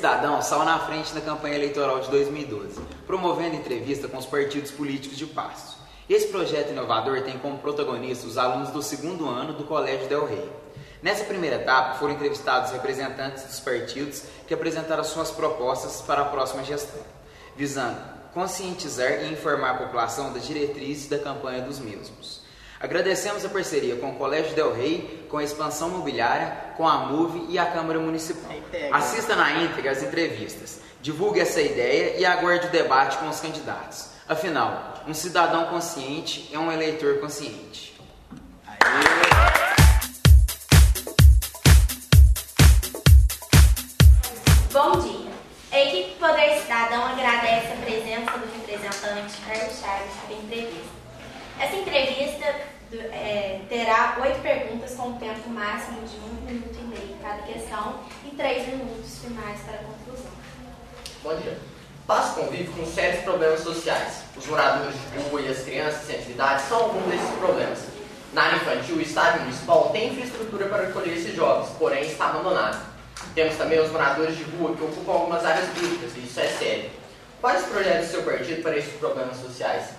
Cidadão saiu na frente na campanha eleitoral de 2012, promovendo entrevista com os partidos políticos de Pasto. Esse projeto inovador tem como protagonistas os alunos do segundo ano do Colégio Del Rey. Nessa primeira etapa, foram entrevistados representantes dos partidos que apresentaram suas propostas para a próxima gestão, visando conscientizar e informar a população das diretrizes da campanha dos mesmos. Agradecemos a parceria com o Colégio Del Rey, com a Expansão Mobiliária, com a MUV e a Câmara Municipal. Assista na íntegra as entrevistas, divulgue essa ideia e aguarde o debate com os candidatos. Afinal, um cidadão consciente é um eleitor consciente. Bom dia. A equipe Poder Cidadão agradece a presença do representante Carlos Chaves para a entrevista. Essa entrevista terá 8 perguntas com um tempo máximo de 1 minuto e meio cada questão e 3 minutos finais para a conclusão. Bom dia. Pasto convive com sérios problemas sociais. Os moradores de rua e as crianças sem atividade são alguns desses problemas. Na área infantil, o Estado Municipal tem infraestrutura para acolher esses jovens, porém está abandonado. Temos também os moradores de rua que ocupam algumas áreas públicas, e isso é sério. Quais os projetos do seu partido para esses problemas sociais?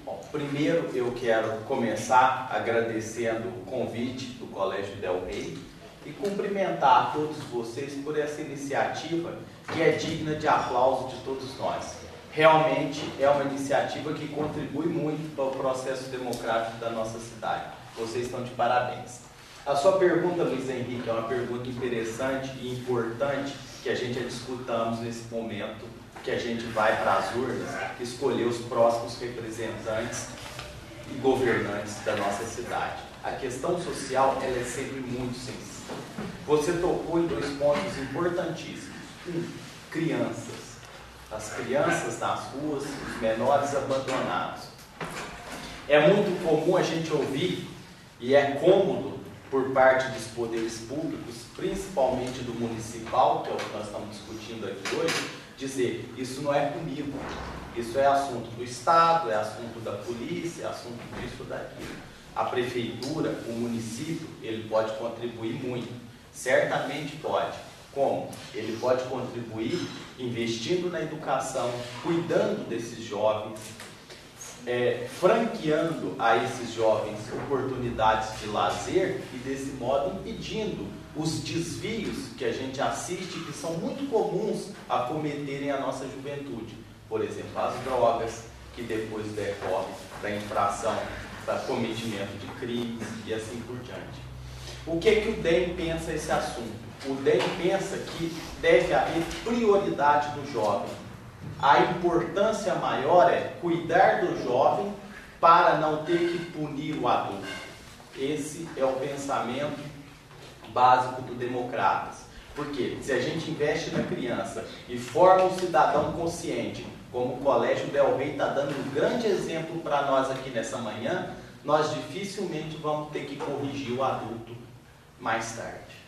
Bom, primeiro eu quero começar agradecendo o convite do Colégio Del Rey e cumprimentar a todos vocês por essa iniciativa que é digna de aplauso de todos nós. Realmente é uma iniciativa que contribui muito para o processo democrático da nossa cidade. Vocês estão de parabéns. A sua pergunta, Luiz Henrique, é uma pergunta interessante e importante que a gente discutamos nesse momento, que a gente vai para as urnas escolher os próximos representantes e governantes da nossa cidade. A questão social ela é sempre muito sensível. Você tocou em 2 pontos importantíssimos. Crianças. As crianças nas ruas, os menores abandonados. É muito comum a gente ouvir, e é cômodo por parte dos poderes públicos, principalmente do municipal, que é o que nós estamos discutindo aqui hoje, dizer, isso não é comigo, isso é assunto do Estado, é assunto da polícia, é assunto disso, daquilo. A prefeitura, o município, ele pode contribuir muito, certamente pode. Como? Ele pode contribuir investindo na educação, cuidando desses jovens, franqueando a esses jovens oportunidades de lazer e desse modo impedindo os desvios que a gente assiste, que são muito comuns a cometerem a nossa juventude. Por exemplo, as drogas, que depois decorrem da infração, do cometimento de crimes e assim por diante. O que o DEM pensa esse assunto? O DEM pensa que deve haver prioridade do jovem. A importância maior é cuidar do jovem para não ter que punir o adulto. Esse é o pensamento básico do Democratas. Porque se a gente investe na criança e forma um cidadão consciente, como o Colégio Del Rey está dando um grande exemplo para nós aqui nessa manhã, nós dificilmente vamos ter que corrigir o adulto mais tarde.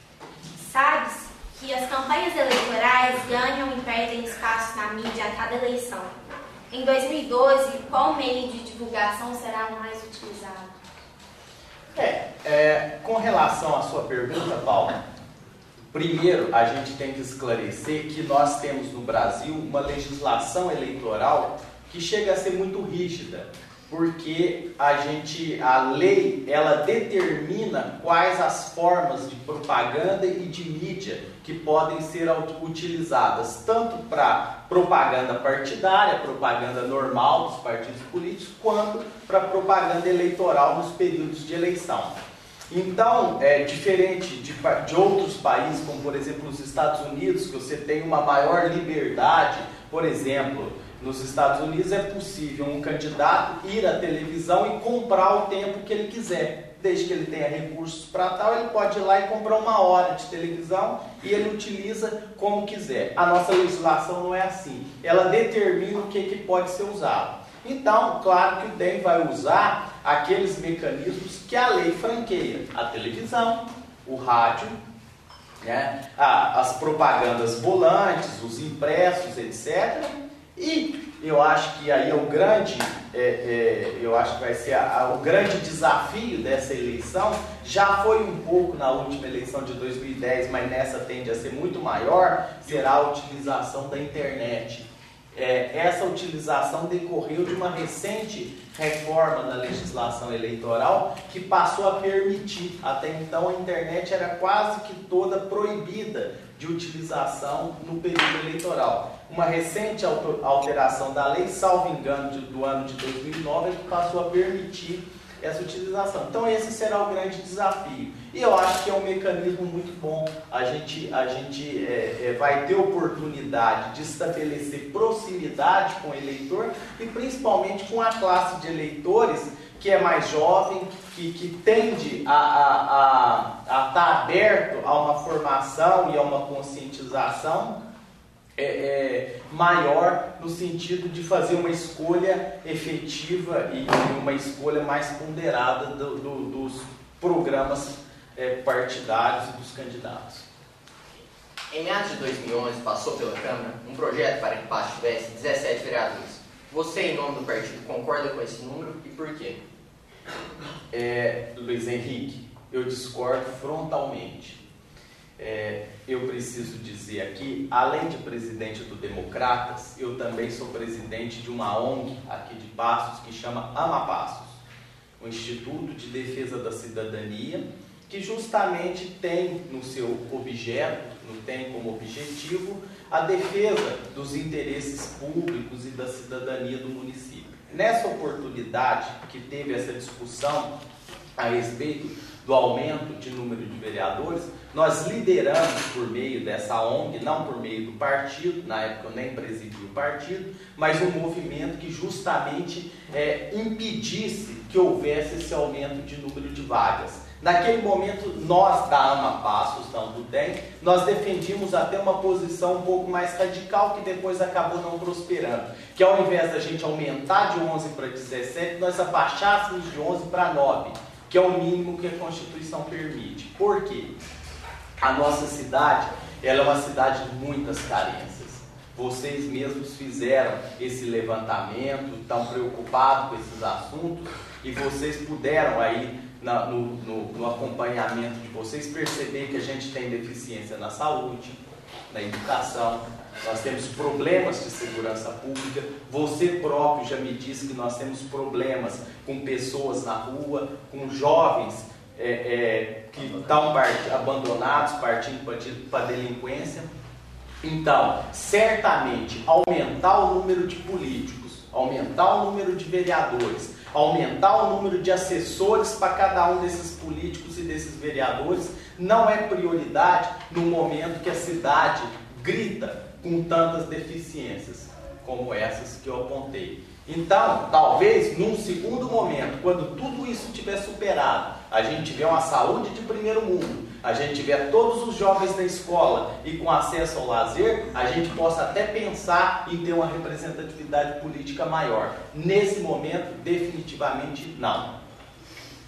Sabes que as campanhas eleitorais ganham e perdem espaço na mídia a cada eleição. Em 2012, qual meio de divulgação será o mais utilizado? Com relação à sua pergunta, Paulo, primeiro a gente tem que esclarecer que nós temos no Brasil uma legislação eleitoral que chega a ser muito rígida, porque a lei ela determina quais as formas de propaganda e de mídia que podem ser utilizadas, tanto para propaganda partidária, propaganda normal dos partidos políticos, quanto para propaganda eleitoral nos períodos de eleição. Então, diferente de outros países, como por exemplo os Estados Unidos, que você tem uma maior liberdade, por exemplo, nos Estados Unidos é possível um candidato ir à televisão e comprar o tempo que ele quiser. Desde que ele tenha recursos para tal, ele pode ir lá e comprar 1 hora de televisão e ele utiliza como quiser. A nossa legislação não é assim. Ela determina o que pode ser usado. Então, claro que o DEM vai usar aqueles mecanismos que a lei franqueia. A televisão, o rádio, né? As propagandas volantes, os impressos, etc., E eu acho que aí é o grande, eu acho que vai ser o grande desafio dessa eleição. Já foi um pouco na última eleição de 2010, mas nessa tende a ser muito maior, será a utilização da internet. Essa utilização decorreu de uma recente reforma na legislação eleitoral que passou a permitir. Até então a internet era quase que toda proibida de utilização no período eleitoral. Uma recente alteração da lei, salvo engano, do ano de 2009, que passou a permitir essa utilização. Então esse será o grande desafio. E eu acho que é um mecanismo muito bom. A gente vai ter oportunidade de estabelecer proximidade com o eleitor e principalmente com a classe de eleitores que é mais jovem, que tende a estar aberto a uma formação e a uma conscientização maior, no sentido de fazer uma escolha efetiva e uma escolha mais ponderada dos programas partidários e dos candidatos. Em meados de 2011, passou pela Câmara um projeto para que Patos tivesse 17 vereadores. Você, em nome do partido, concorda com esse número e por quê? Luiz Henrique, eu discordo frontalmente. Eu preciso dizer aqui, além de presidente do Democratas, eu também sou presidente de uma ONG aqui de Passos que chama Ama Passos, o Instituto de Defesa da Cidadania, que justamente tem no seu objeto, tem como objetivo a defesa dos interesses públicos e da cidadania do município. Nessa oportunidade que teve essa discussão a respeito do aumento de número de vereadores, nós lideramos por meio dessa ONG, não por meio do partido, na época eu nem presidi o partido, mas um movimento que justamente impedisse que houvesse esse aumento de número de vagas. Naquele momento, nós da Ama Passos, então do DEM, nós defendíamos até uma posição um pouco mais radical, que depois acabou não prosperando, que ao invés da gente aumentar de 11 para 17, nós abaixássemos de 11 para 9, que é o mínimo que a Constituição permite. Por quê? A nossa cidade, ela é uma cidade de muitas carências. Vocês mesmos fizeram esse levantamento, estão preocupados com esses assuntos, e vocês puderam aí, no acompanhamento de vocês, perceber que a gente tem deficiência na saúde, na educação, nós temos problemas de segurança pública. Você próprio já me disse que nós temos problemas com pessoas na rua, com jovens que estão abandonados, partindo para a delinquência. Então, certamente, aumentar o número de políticos, aumentar o número de vereadores, aumentar o número de assessores para cada um desses políticos e desses vereadores não é prioridade no momento que a cidade grita com tantas deficiências como essas que eu apontei. Então, talvez num segundo momento, quando tudo isso tiver superado, a gente tiver uma saúde de primeiro mundo, a gente tiver todos os jovens na escola e com acesso ao lazer, a gente possa até pensar em ter uma representatividade política maior. Nesse momento, definitivamente não.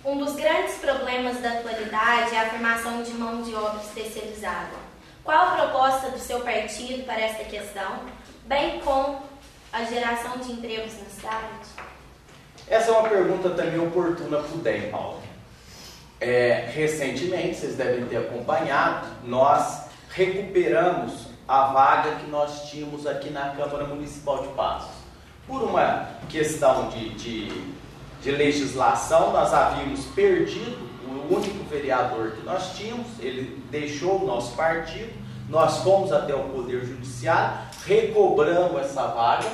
Um dos grandes problemas da atualidade é a formação de mão de obra especializada. Qual a proposta do seu partido para esta questão, bem como a geração de empregos na cidade? Essa é uma pergunta também oportuna para o DEM, Paulo. Recentemente, vocês devem ter acompanhado, nós recuperamos a vaga que nós tínhamos aqui na Câmara Municipal de Passos. Por uma questão de legislação, nós havíamos perdido o único vereador que nós tínhamos, ele deixou o nosso partido, nós fomos até o Poder Judiciário, recobramos essa vaga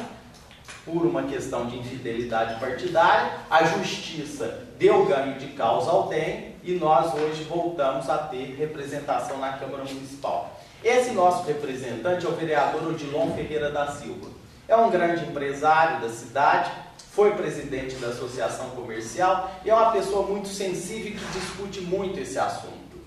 por uma questão de infidelidade partidária, a Justiça deu ganho de causa ao DEM e nós hoje voltamos a ter representação na Câmara Municipal. Esse nosso representante é o vereador Odilon Ferreira da Silva. É um grande empresário da cidade, foi presidente da Associação Comercial e é uma pessoa muito sensível que discute muito esse assunto.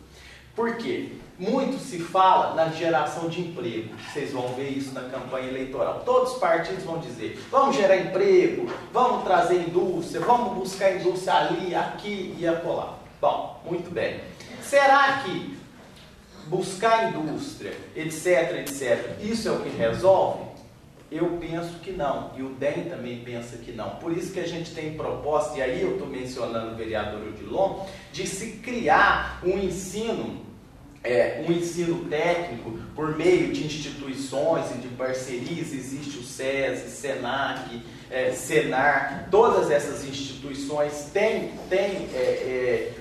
Por quê? Muito se fala na geração de emprego. Vocês vão ver isso na campanha eleitoral. Todos os partidos vão dizer, vamos gerar emprego, vamos trazer indústria, vamos buscar indústria ali, aqui e acolá. Bom, muito bem. Será que buscar indústria, etc, isso é o que resolve? Eu penso que não, e o DEM também pensa que não. Por isso que a gente tem proposta, e aí eu estou mencionando o vereador Odilon, de se criar um ensino técnico por meio de instituições e de parcerias. Existe o SESI, SENAC, SENAR, todas essas instituições têm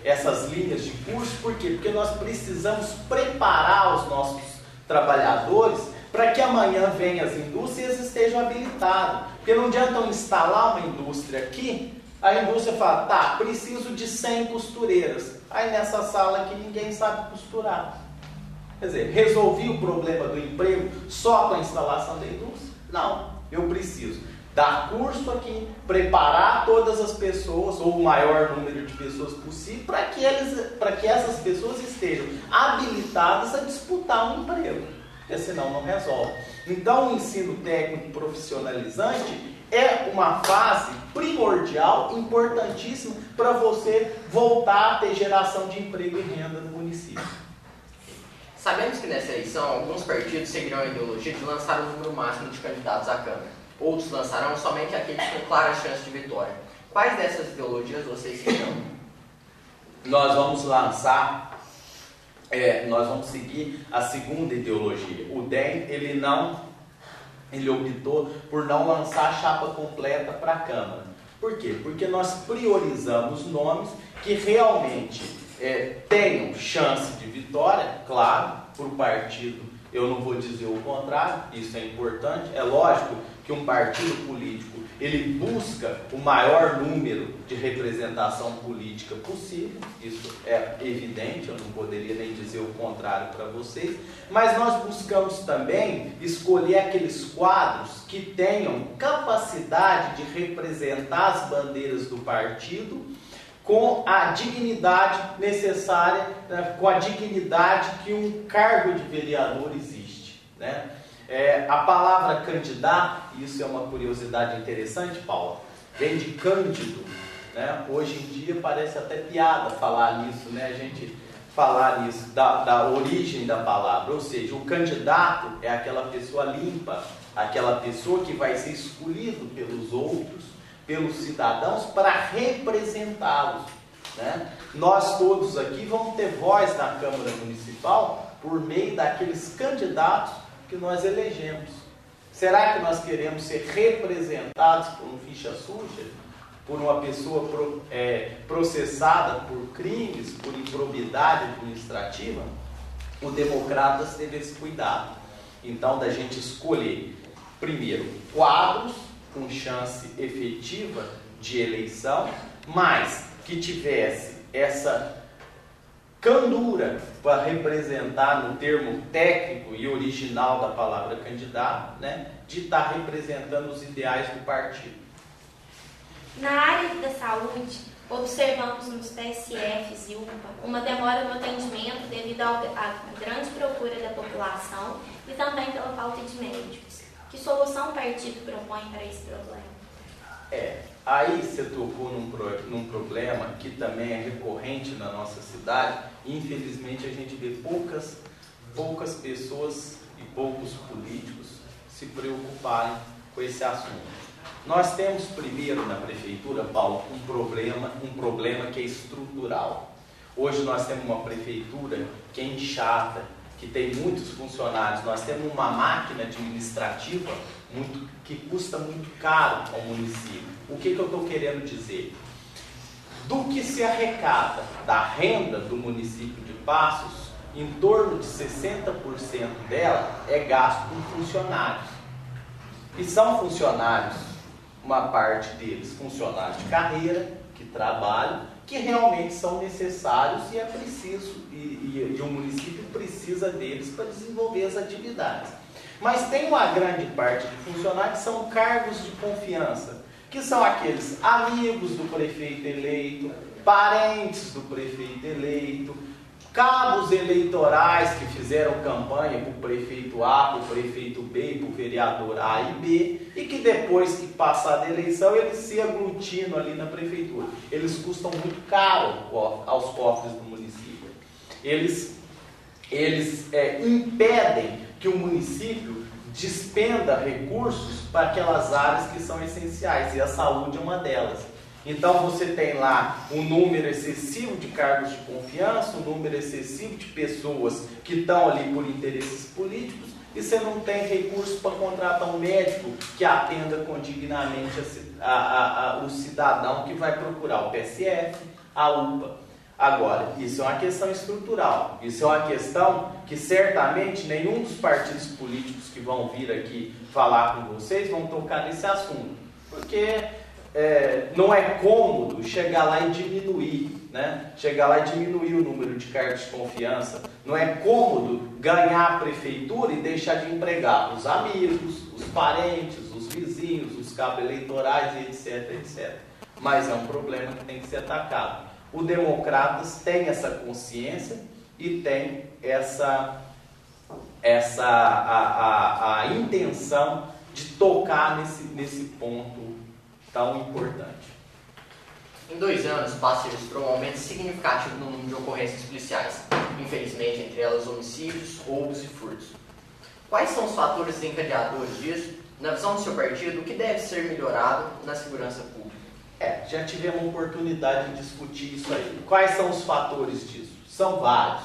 essas linhas de curso. Por quê? Porque nós precisamos preparar os nossos trabalhadores para que amanhã venham as indústrias e estejam habilitados. Porque não adianta eu instalar uma indústria aqui, a indústria fala, tá, preciso de 100 costureiras. Aí nessa sala aqui ninguém sabe costurar. Quer dizer, resolvi o problema do emprego só com a instalação da indústria? Não, eu preciso dar curso aqui, preparar todas as pessoas, ou o maior número de pessoas possível, para que essas pessoas estejam habilitadas a disputar um emprego, porque senão não resolve. Então o ensino técnico profissionalizante é uma fase primordial, importantíssima, para você voltar a ter geração de emprego e renda no município. Sabemos que nessa eleição, alguns partidos seguirão a ideologia de lançar o número máximo de candidatos à Câmara. Outros lançarão somente aqueles com clara chance de vitória. Quais dessas ideologias vocês seguirão? Nós vamos seguir a segunda ideologia. O DEM, ele optou por não lançar a chapa completa para a Câmara. Por quê? Porque nós priorizamos nomes que realmente tenham chance de vitória, claro, por partido. Eu não vou dizer o contrário, isso é importante. É lógico que um partido político, ele busca o maior número de representação política possível, isso é evidente, eu não poderia nem dizer o contrário para vocês, mas nós buscamos também escolher aqueles quadros que tenham capacidade de representar as bandeiras do partido com a dignidade necessária, com a dignidade que um cargo de vereador existe, né? A palavra candidato, isso é uma curiosidade interessante, Paulo, vem de cândido, né? Hoje em dia parece até piada falar nisso, né? A gente falar nisso, da origem da palavra, ou seja, o candidato é aquela pessoa limpa, aquela pessoa que vai ser escolhido pelos outros, pelos cidadãos, para representá-los, né? Nós todos aqui vamos ter voz na Câmara Municipal por meio daqueles candidatos que nós elegemos. Será que nós queremos ser representados por um ficha suja? Por uma pessoa processada por crimes, por improbidade administrativa? O Democratas teve esse cuidado. Então, da gente escolher, primeiro, quadros com chance efetiva de eleição, mas que tivesse essa candura para representar, no termo técnico e original da palavra candidato, né, de estar representando os ideais do partido. Na área da saúde, observamos nos PSFs e UPA uma demora no atendimento devido à grande procura da população e também pela falta de médicos. Que solução o partido propõe para esse problema? Aí você tocou num problema que também é recorrente na nossa cidade. Infelizmente a gente vê poucas pessoas e poucos políticos se preocuparem com esse assunto. Nós temos primeiro na prefeitura, Paulo, um problema que é estrutural. Hoje nós temos uma prefeitura que é inchada, que tem muitos funcionários. Nós temos uma máquina administrativa que custa muito caro ao município. O que eu estou querendo dizer? Do que se arrecada da renda do município de Passos, em torno de 60% dela é gasto com funcionários. E são funcionários, uma parte deles funcionários de carreira, que trabalham, que realmente são necessários e é preciso, e o município precisa deles para desenvolver as atividades. Mas tem uma grande parte de funcionários que são cargos de confiança, que são aqueles amigos do prefeito eleito, parentes do prefeito eleito, cabos eleitorais que fizeram campanha para o prefeito A, para o prefeito B, para o vereador A e B, e que depois que passar da eleição eles se aglutinam ali na prefeitura. Eles custam muito caro aos cofres do município. Eles impedem que o município despenda recursos para aquelas áreas que são essenciais, e a saúde é uma delas. Então você tem lá um número excessivo de cargos de confiança, um número excessivo de pessoas que estão ali por interesses políticos, e você não tem recurso para contratar um médico que atenda condignamente o cidadão que vai procurar o PSF, a UPA. Agora, isso é uma questão estrutural, isso é uma questão que certamente nenhum dos partidos políticos que vão vir aqui falar com vocês vão tocar nesse assunto, porque não é cômodo chegar lá e diminuir, né? Chegar lá e diminuir o número de cargos de confiança. Não é cômodo ganhar a prefeitura e deixar de empregar os amigos, os parentes, os vizinhos, os cabos eleitorais, etc, etc. Mas é um problema que tem que ser atacado. O Democratas tem essa consciência e tem a intenção de tocar nesse ponto tão importante. Em 2 anos, Passo registrou um aumento significativo no número de ocorrências policiais, infelizmente entre elas homicídios, roubos e furtos. Quais são os fatores desencadeadores disso? Na visão do seu partido, o que deve ser melhorado na segurança pública? Já tivemos oportunidade de discutir isso aí. Quais são os fatores disso? São vários,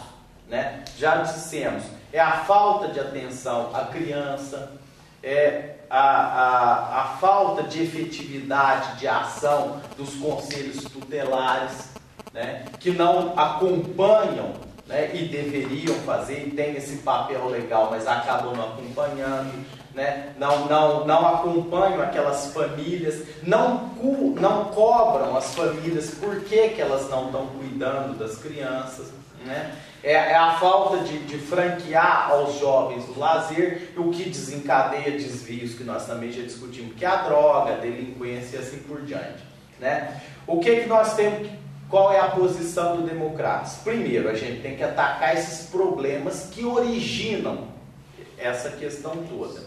né? Já dissemos, é a falta de atenção à criança, a falta de efetividade de ação dos conselhos tutelares, né, que não acompanham, né, e deveriam fazer, e tem esse papel legal, mas acabam não acompanhando, né, não acompanham aquelas famílias, não cobram as famílias por que elas não estão cuidando das crianças, né? É a falta de franquear aos jovens o lazer, o que desencadeia desvios que nós também já discutimos, que é a droga, a delinquência e assim por diante, né? O que nós temos, qual é a posição do Democratas? Primeiro, a gente tem que atacar esses problemas que originam essa questão toda.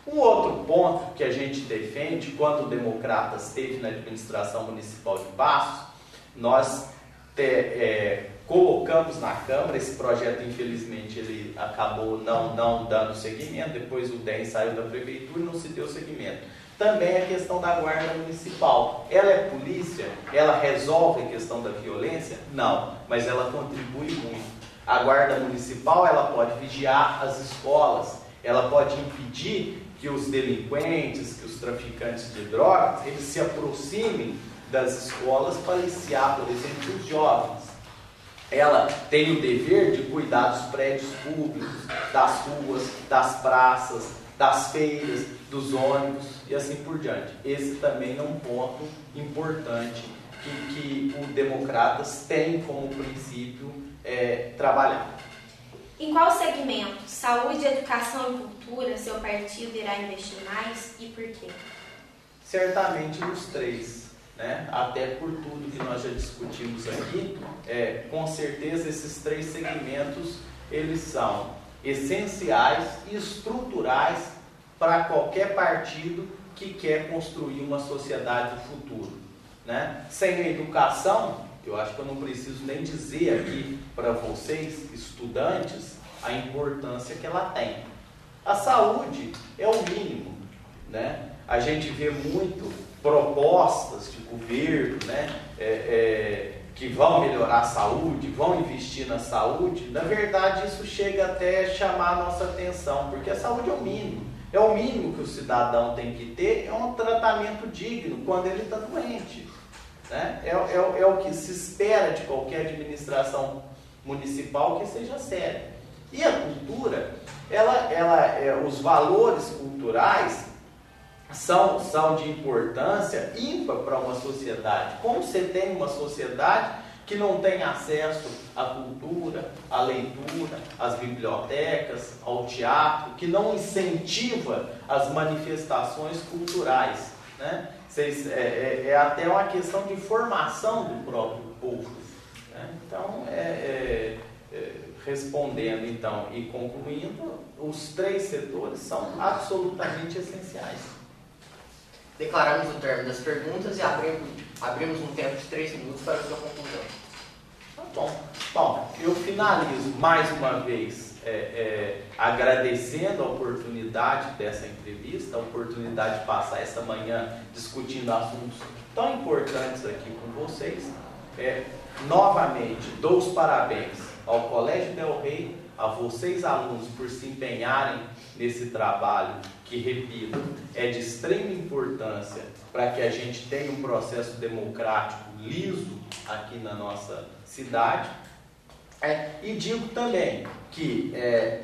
Um outro ponto que a gente defende, quando o Democratas esteve na administração municipal de Passos, nós colocamos na Câmara, esse projeto infelizmente ele acabou não dando seguimento, depois o DEM saiu da Prefeitura e não se deu seguimento. Também a questão da Guarda Municipal. Ela é polícia? Ela resolve a questão da violência? Não, mas ela contribui muito. A Guarda Municipal ela pode vigiar as escolas, ela pode impedir que os delinquentes, que os traficantes de drogas, eles se aproximem das escolas para aliciar, por exemplo, os jovens. Ela tem o dever de cuidar dos prédios públicos, das ruas, das praças, das feiras, dos ônibus e assim por diante. Esse também é um ponto importante que o Democratas tem como princípio trabalhar. Em qual segmento, saúde, educação e cultura, seu partido irá investir mais e por quê? Certamente nos 3. Né? Até por tudo que nós já discutimos aqui, com certeza esses 3 segmentos eles são essenciais e estruturais para qualquer partido que quer construir uma sociedade do futuro, né? Sem a educação, eu acho que eu não preciso nem dizer aqui para vocês, estudantes, a importância que ela tem. A saúde é o mínimo, né? A gente vê muito propostas de governo, né, que vão melhorar a saúde, vão investir na saúde. Na verdade, isso chega até a chamar a nossa atenção, porque a saúde é o mínimo. É o mínimo que o cidadão tem que ter, é um tratamento digno quando ele está doente, né? É o que se espera de qualquer administração municipal que seja séria. E a cultura, os valores culturais são de importância ímpar para uma sociedade. Como você tem uma sociedade que não tem acesso à cultura, à leitura, às bibliotecas, ao teatro, que não incentiva as manifestações culturais, né? É até uma questão de formação do próprio povo, né? Então, respondendo então e concluindo, os 3 setores são absolutamente essenciais. Declaramos o término das perguntas e abrimos um tempo de 3 minutos para a sua conclusão. Tá bom. Bom, eu finalizo mais uma vez agradecendo a oportunidade dessa entrevista, a oportunidade de passar essa manhã discutindo assuntos tão importantes aqui com vocês. Novamente, dou os parabéns ao Colégio Del Rey, a vocês alunos, por se empenharem nesse trabalho que, repito, é de extrema importância para que a gente tenha um processo democrático liso aqui na nossa cidade. E digo também que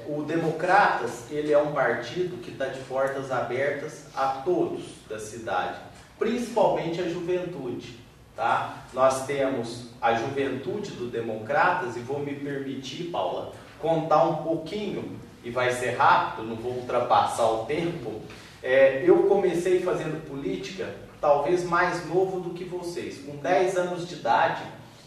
o Democratas, ele é um partido que está de portas abertas a todos da cidade, principalmente a juventude. Tá? Nós temos a juventude do Democratas, e vou me permitir, Paula, contar um pouquinho, e vai ser rápido, não vou ultrapassar o tempo. Eu comecei fazendo política talvez mais novo do que vocês. Com 10 anos de idade,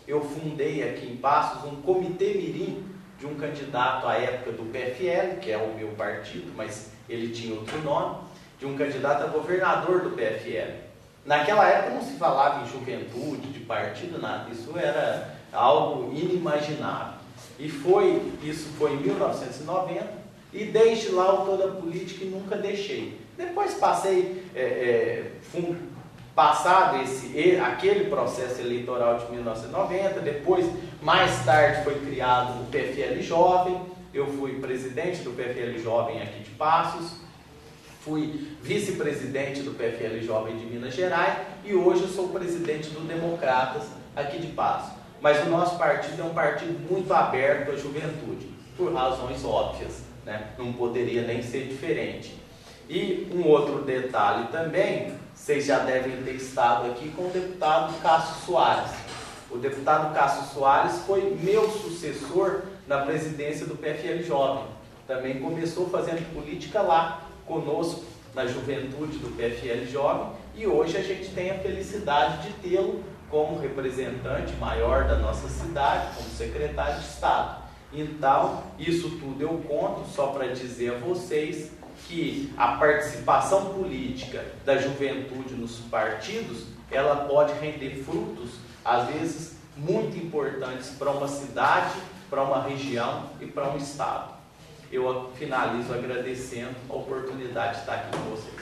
eu fundei aqui em Passos um comitê mirim de um candidato à época do PFL, que é o meu partido, mas ele tinha outro nome, de um candidato a governador do PFL. Naquela época não se falava em juventude, de partido, nada. Isso era algo inimaginável. Isso foi em 1990, e desde lá eu estou na política e nunca deixei. Depois passei, passado aquele processo eleitoral de 1990, depois, mais tarde, foi criado o PFL Jovem. Eu fui presidente do PFL Jovem aqui de Passos, fui vice-presidente do PFL Jovem de Minas Gerais, e hoje eu sou presidente do Democratas aqui de Passos. Mas o nosso partido é um partido muito aberto à juventude, por razões óbvias, né? Não poderia nem ser diferente. E um outro detalhe também, vocês já devem ter estado aqui com o deputado Cássio Soares. O deputado Cássio Soares foi meu sucessor na presidência do PFL Jovem. Também começou fazendo política lá conosco, na juventude do PFL Jovem, e hoje a gente tem a felicidade de tê-lo como representante maior da nossa cidade, como secretário de Estado. Então, isso tudo eu conto só para dizer a vocês que a participação política da juventude nos partidos, ela pode render frutos, às vezes, muito importantes para uma cidade, para uma região e para um estado. Eu finalizo agradecendo a oportunidade de estar aqui com vocês.